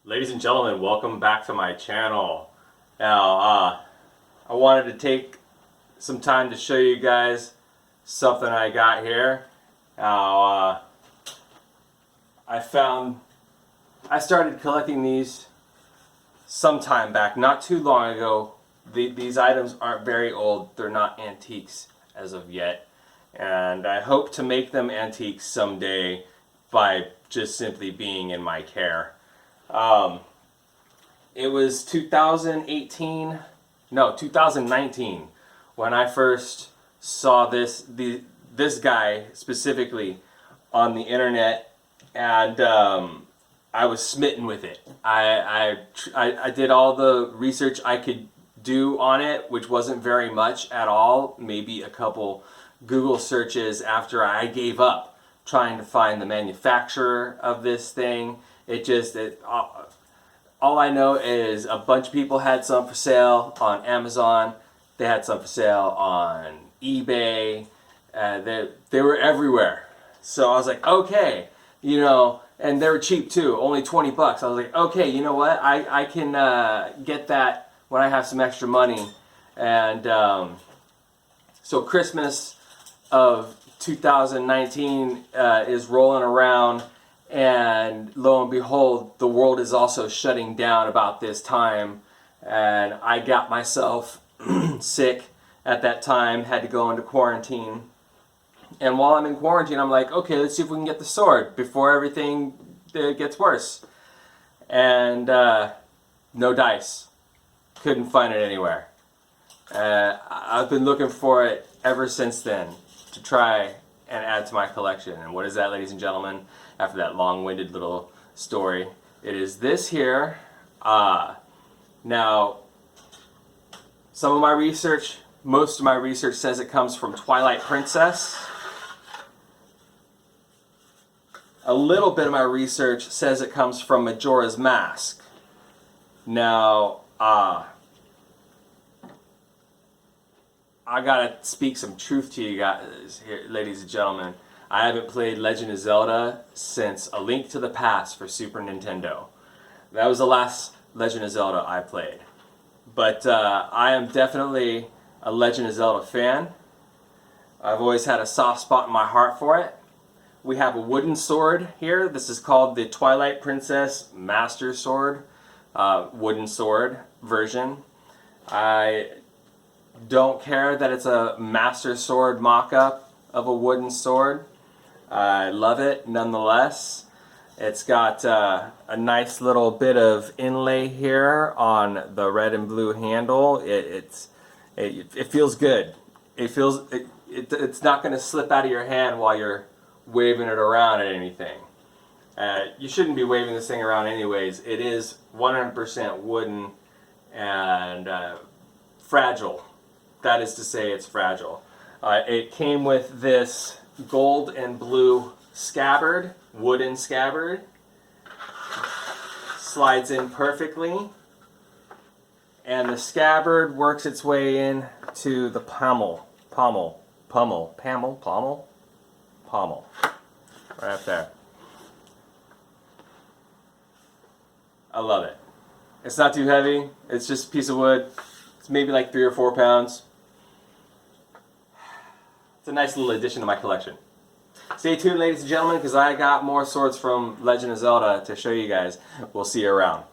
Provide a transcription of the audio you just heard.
Ladies and gentlemen, welcome back to my channel. Now, I wanted to take some time to show you guys something I got here. Now, I started collecting these some time back, not too long ago. These items aren't very old. They're not antiques as of yet. And I hope to make them antiques someday by just simply being in my care. It was 2019 when I first saw this guy specifically on the internet, and I was smitten with it. I did all the research I could do on it, which wasn't very much at all, maybe a couple Google searches after I gave up trying to find the manufacturer of this thing. All I know is a bunch of people had some for sale on Amazon. They had some for sale on eBay. They were everywhere. So I was like, okay, and they were cheap too, only 20 bucks. I was like, okay, you know what? I can get that when I have some extra money. And so Christmas of 2019 is rolling around, and lo and behold, the world is also shutting down about this time, and I got myself sick at that time, had to go into quarantine. And while I'm in quarantine, I'm like, okay, let's see if we can get the sword before everything gets worse. And no dice. Couldn't find it anywhere. I've been looking for it ever since then to try and add to my collection. And what is that, ladies and gentlemen? After that long-winded little story, it is this here. Now, some of my research, most of my research says it comes from Twilight Princess. A little bit of my research says it comes from Majora's Mask. Now, I gotta speak some truth to you guys here, ladies and gentlemen. I haven't played Legend of Zelda since A Link to the Past for Super Nintendo. That was the last Legend of Zelda I played. But I am definitely a Legend of Zelda fan. I've always had a soft spot in my heart for it. We have a wooden sword here. This is called the Twilight Princess Master Sword, wooden sword version. I don't care that it's a Master Sword mock-up of a wooden sword. I love it nonetheless. It's got a nice little bit of inlay here on the red and blue handle. It feels good. It's not going to slip out of your hand while you're waving it around at anything. You shouldn't be waving this thing around anyways. It is 100% wooden and fragile. That is to say, it's fragile. It came with this gold and blue scabbard, wooden scabbard. Slides in perfectly. And the scabbard works its way in to the pommel. Right up there. I love it. It's not too heavy. It's just a piece of wood. It's maybe like 3 or 4 pounds. It's a nice little addition to my collection. Stay tuned, ladies and gentlemen, because I got more swords from Legend of Zelda to show you guys. We'll see you around.